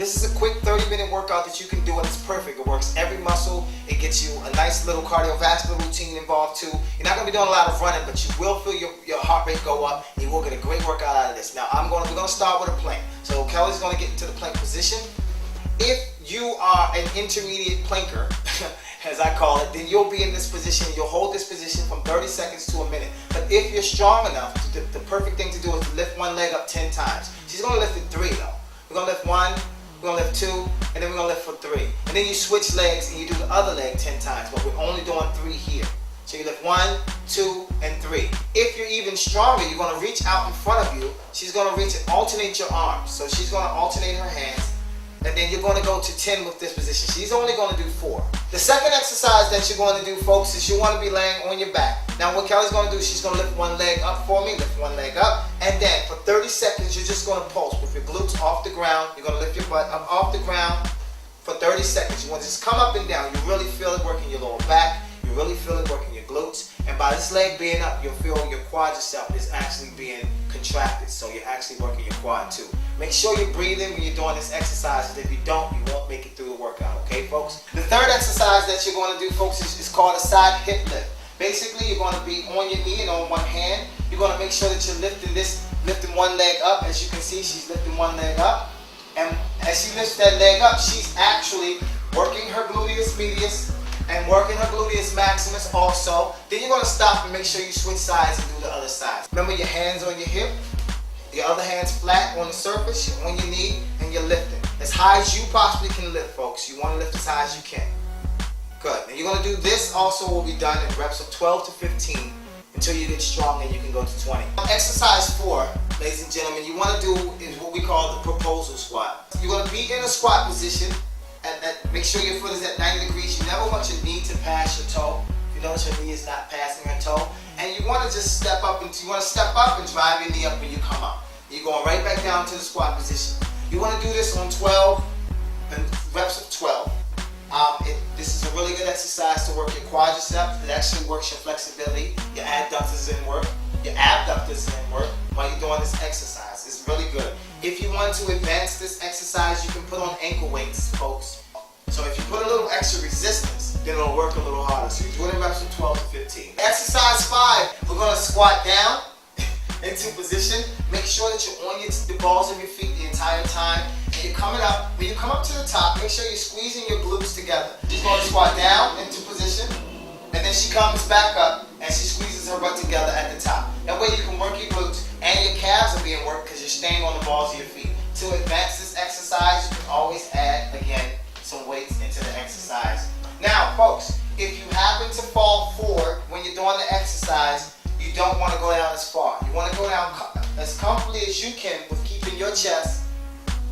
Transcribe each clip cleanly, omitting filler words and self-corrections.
This is a quick 30-minute workout that you can do, and it's perfect. It works every muscle. It gets you a nice little cardiovascular routine involved too. You're not going to be doing a lot of running, but you will feel your heart rate go up, and you will get a great workout out of this. Now, we're going to start with a plank. So Kelly's going to get into the plank position. If you are an intermediate planker, as I call it, then you'll be in this position. You'll hold this position from 30 seconds to a minute. But if you're strong enough, the perfect thing to do is to lift one leg up 10 times. She's going to lift it 3 though. We're going to lift 1, we're going to lift 2, and then we're going to lift for 3. And then you switch legs and you do the other leg 10 times, but we're only doing 3 here. So you lift 1, 2, and 3. If you're even stronger, you're going to reach out in front of you. She's going to reach and alternate your arms. So she's going to alternate her hands. And then you're going to go to 10 with this position. She's only going to do 4. The second exercise that you're going to do, folks, is you want to be laying on your back. Now what Kelly's going to do, she's going to lift one leg up for me, lift one leg up, and then for 30 seconds, you're just going to pulse with your glutes off the ground. You're going to lift your butt up off the ground for 30 seconds. You want to just come up and down. You really feel it working your lower back. You really feel it working your glutes. And by this leg being up, you'll feel your quadricep is actually being contracted. So you're actually working your quad too. Make sure you're breathing when you're doing this exercise. If you don't, you won't make it through the workout, okay, folks? The third exercise that you're going to do, folks, is called a side hip lift. Basically, you're going to be on your knee and on one hand. You're going to make sure that you're lifting one leg up. As you can see, she's lifting one leg up. And as she lifts that leg up, she's actually working her gluteus medius and working her gluteus maximus also. Then you're going to stop and make sure you switch sides and do the other side. Remember your hands on your hip. Your other hand's flat on the surface, you're on your knee, and you're lifting. As high as you possibly can lift, folks. You want to lift as high as you can. Good. And you're going to do this also will be done in reps of 12 to 15 until you get strong and you can go to 20. Exercise 4, ladies and gentlemen, you want to do is what we call the proposal squat. You're going to be in a squat position. Make sure your foot is at 90 degrees. You never want your knee to pass your toe. If you notice your knee is not passing your toe. And you want to just step up and drive your knee up when you come up. You're going right back down to the squat position. You want to do this on 12 and reps of 12. This is a really good exercise to work your quadriceps. It actually works your flexibility. Your adductors in work. Your abductors in work while you're doing this exercise. It's really good. If you want to advance this exercise, you can put on ankle weights, folks. So if you put a little extra resistance, then it'll work a little harder. So you do it in reps of 12 to 15. Exercise 5, we're going to squat down into position. Make sure that you're on the balls of your feet the entire time. And you're coming up. When you come up to the top, make sure you're squeezing your glutes together. She's going to squat down into position. And then she comes back up and she squeezes her butt together at the top. That way you can work your glutes and your calves are being worked because you're staying on the balls of your feet. To advance this exercise, you can always add, again, some weights into the exercise. Now, folks, if you happen to fall forward when you're doing the exercise, you don't want to go down as far. You want to go down as comfortably as you can with keeping your chest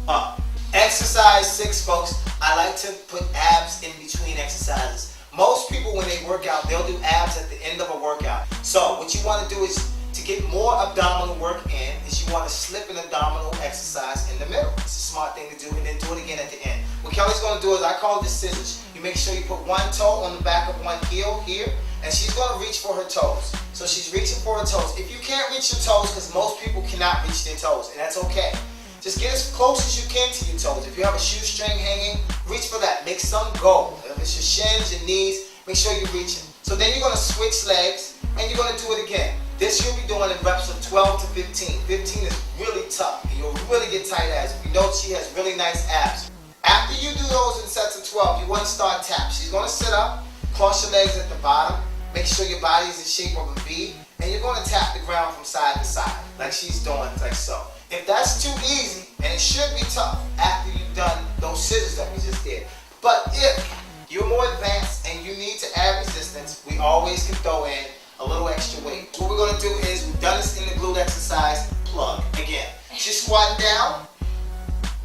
up. Exercise 6, folks, I like to put abs in between exercises. Most people, when they work out, they'll do abs at the end of a workout. So what you want to do is to get more abdominal work in, is you want to slip an abdominal exercise in the middle. It's a smart thing to do, and then do it again at the end. What Kelly's going to do is, I call this scissors. You make sure you put one toe on the back of one heel here, and she's going to reach for her toes. So she's reaching for her toes. If you can't reach your toes, because most people cannot reach their toes, and that's okay. Just get as close as you can to your toes. If you have a shoestring hanging, reach for that. Make some go. If it's your shins, your knees, make sure you're reaching. So then you're going to switch legs, and you're going to do it again. This you'll be doing in reps of 12 to 15. 15 is really tough, and you'll really get tight abs. If you notice, she has really nice abs. After you do those in sets of 12, you want to start taps. She's going to sit up, cross your legs at the bottom, make sure your body is in shape of a V, and you're going to tap the ground from side to side, like she's doing, like so. If that's too easy, and it should be tough after you've done those scissors that we just did, but if you're more advanced and you need to add resistance, we always can throw in a little extra weight. What we're going to do is, we've done this in the glute exercise, plug. Again, she's squatting down,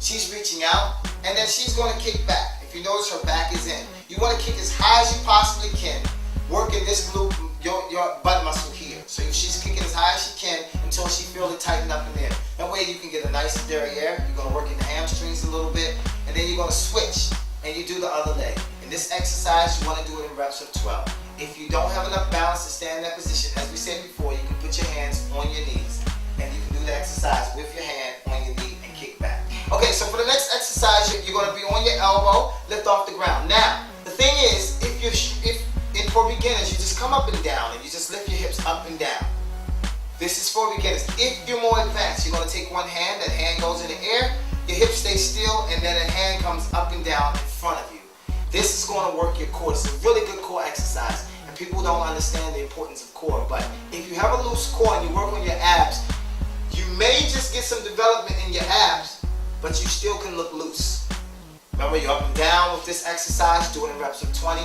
she's reaching out, and then she's going to kick back. If you notice, her back is in. You want to kick as high as you possibly can, working this glute, your butt muscle here. So she's kicking as high as she can until she feels it tighten up in there. That way you can get a nice derriere. You're going to work in the hamstrings a little bit, and then you're going to switch, and you do the other leg. In this exercise, you want to do it in reps of 12. If you don't have enough balance to stand in that position, as we said before, you can put your hands on your knees, and you can do the exercise with your hand on your knee and kick back. Okay, so for the next exercise, ground. Now, the thing is, for beginners, you just come up and down and you just lift your hips up and down. This is for beginners. If you're more advanced, you're going to take one hand, that hand goes in the air, your hips stay still, and then the hand comes up and down in front of you. This is going to work your core. It's a really good core exercise, and people don't understand the importance of core. But if you have a loose core and you work on your abs, you may just get some development in your abs, but you still can look loose. Remember, you're up and down with this exercise, doing reps of 20.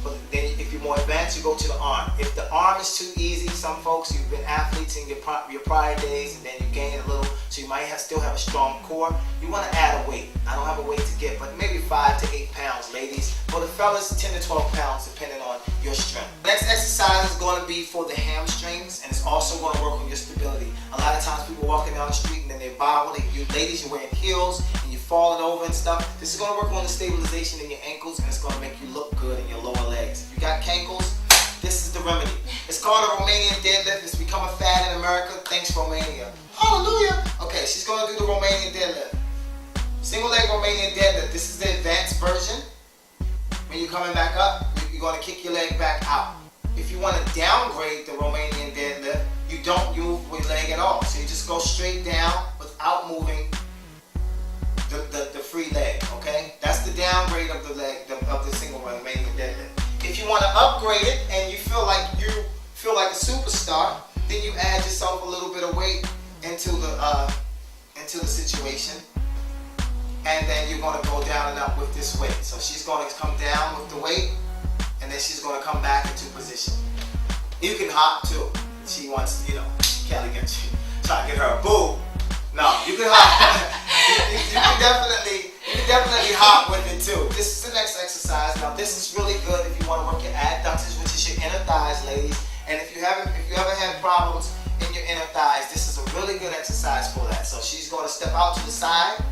But then if you're more advanced, you go to the arm. If the arm is too easy, some folks, you've been athletes in your prior days, and then you gain a little, so you might still have a strong core. You want to add a weight. I don't have a weight to get, but maybe 5 to 8 pounds, ladies. For the fellas, 10 to 12 pounds, depending on your strength. Next exercise is going to be for the hamstrings, and it's also going to work on your stability. A lot of times people walking down the street and then they bobble. You ladies, you're wearing heels and you're falling over and stuff. This is going to work on the stabilization in your ankles, and it's going to make you look good in your lower legs. If you got cankles, this is the remedy. It's called a Romanian deadlift. It's become a fad in America. Thanks, Romania. Hallelujah. Okay, she's going to do the Romanian deadlift. Single leg Romanian deadlift. This is the advanced version. When you're coming back up, you're going to kick your leg back out. If you want to downgrade the Romanian deadlift, you don't move your leg at all. So you just go straight down without moving the free leg, okay? That's the downgrade of the leg, of the single Romanian deadlift. If you want to upgrade it and you feel like a superstar, then you add yourself a little bit of weight into the situation. And then you're going to go down and up with this weight. So she's going to come down with the weight, and then she's going to come back into position. You can hop too. She wants, Kelly gets you. Try to get her a boo. No, you can hop. you can definitely hop with it too. This is the next exercise. Now this is really good if you want to work your adductors, which is your inner thighs, ladies. And if you ever had problems in your inner thighs, this is a really good exercise for that. So she's going to step out to the side.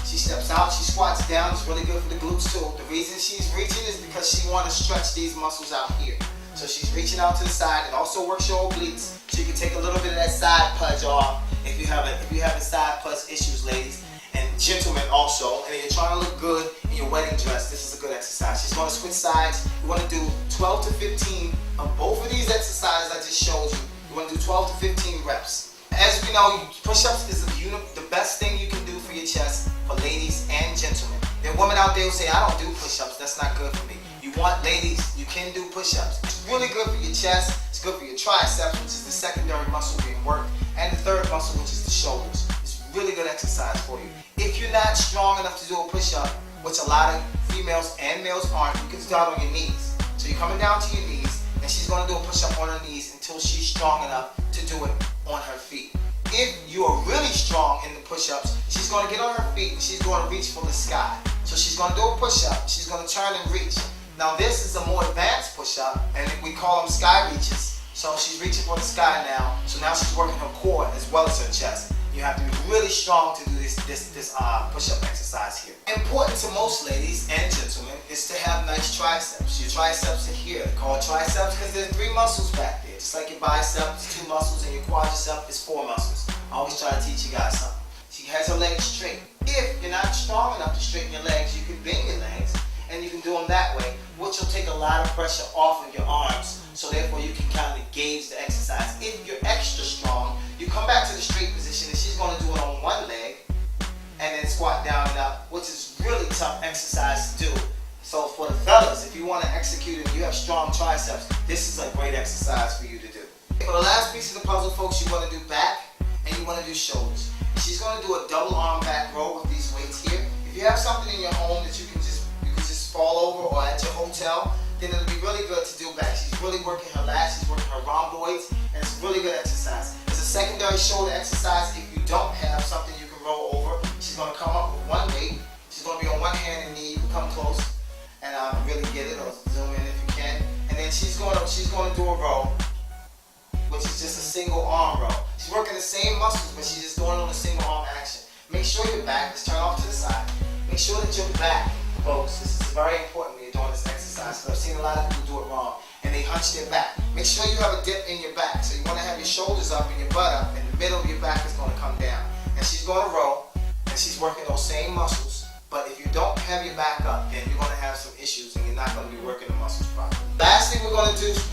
She steps out, she squats down. It's really good for the glutes too. The reason she's reaching is because she wants to stretch these muscles out here. So she's reaching out to the side. It also works your obliques, so you can take a little bit of that side pudge off if you're having side pudge issues, ladies, and gentlemen also. And if you're trying to look good in your wedding dress, this is a good exercise. She's going to switch sides. You want to do 12 to 15 of both of these exercises I just showed you. You want to do 12 to 15 reps. As we know, push-ups is the best thing you can do for your chest, for ladies and gentlemen. There are women out there who say, I don't do push-ups, that's not good for me. You want ladies, you can do push-ups. It's really good for your chest, it's good for your triceps, which is the secondary muscle being worked, and the third muscle, which is the shoulders. It's really good exercise for you. If you're not strong enough to do a push-up, which a lot of females and males aren't, you can start on your knees. So you're coming down to your knees, and she's going to do a push-up on her knees until she's strong enough to do it on her feet. If you are really strong in the push-ups, she's going to get on her feet and she's going to reach for the sky. So she's going to do a push-up, she's going to turn and reach. Now this is a more advanced push-up, and we call them sky reaches. So she's reaching for the sky now. So now she's working her core as well as her chest. You have to be really strong to do this push-up exercise here. Important to most ladies and gentlemen is to have nice triceps. Your triceps are here. They're called triceps because there's 3 muscles back there. Just like your biceps, 2 muscles, and your quadricep is 4 muscles. I always try to teach you guys something. She has her legs straight. If you're not strong enough to straighten your legs, you can bend your legs, and you can do them that way, which will take a lot of pressure off of your arms, so therefore you can kind of gauge the exercise. If you're extra strong, you come back to the straight position, and she's going to do it on one leg, and then squat down and up, which is really tough exercise to do. So for the fellas, if you want to execute it and you have strong triceps, this is a great exercise for you to do. For the last piece of the puzzle, folks, you want to do back and you want to do shoulders. She's going to do a double arm back row with these weights here. If you have something in your home that you can just fall over, or at your hotel, then it'll be really good to do back. She's really working her lats, she's working her rhomboids, and it's really good exercise. It's a secondary shoulder exercise. If you don't have something you can roll over, she's going to come up with one weight. She's going to be on one hand and knee. You can come close and really get it, or zoom in if you can. And then she's going to do a row, which is just a single arm row. She's working the same muscles, but she's just doing it on a single arm action. Make sure your back is turned off to the side. Make sure that your back, folks, this is very important when you're doing this exercise, because I've seen a lot of people do it wrong, and they hunch their back. Make sure you have a dip in your back. So you want to have your shoulders up and your butt up, and the middle of your back is going to come down. And she's going to row, and she's working those same muscles. But if you don't have your back up, then you're going to have some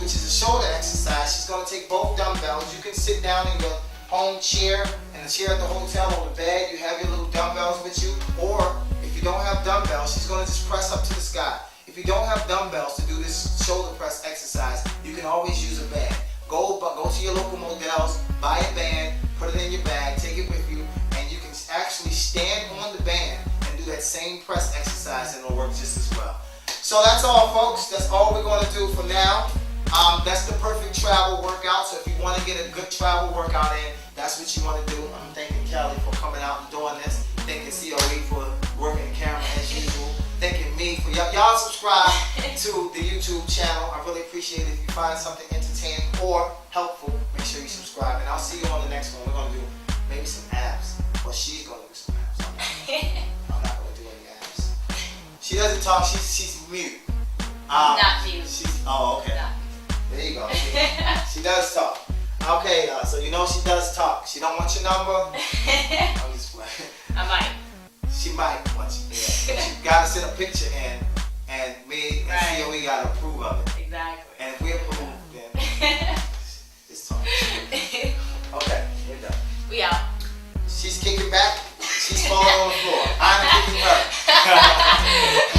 which is a shoulder exercise. She's gonna take both dumbbells. You can sit down in your home chair, and the chair at the hotel or the bed, you have your little dumbbells with you. Or if you don't have dumbbells, she's gonna just press up to the sky. If you don't have dumbbells to do this shoulder press exercise, you can always use a band. Go to your local Models, buy a band, put it in your bag, take it with you, and you can actually stand on the band and do that same press exercise, and it'll work just as well. So that's all, folks. That's all we're going to do for now. That's the perfect travel workout. So if you want to get a good travel workout in, that's what you want to do. I'm thanking Kelly for coming out and doing this. Thanking COE for working the camera as usual. Thanking me for y'all subscribe to the YouTube channel. I really appreciate it. If you find something entertaining or helpful, make sure you subscribe. And I'll see you on the next one. We're going to do maybe some abs. Well, she's going to do some abs. I'm not going to do any abs. She doesn't talk. She's mute. Not mute. Oh, okay. There you go. She does talk. Okay, so you know she does talk. She don't want your number. I'm just playing. I might. She might want you. Yeah. But you gotta send a picture in, and me and COE gotta approve of it. Exactly. And if we approve, then it's talk. Okay, we're done. We out. She's kicking back. She's falling on the floor. I'm kicking her.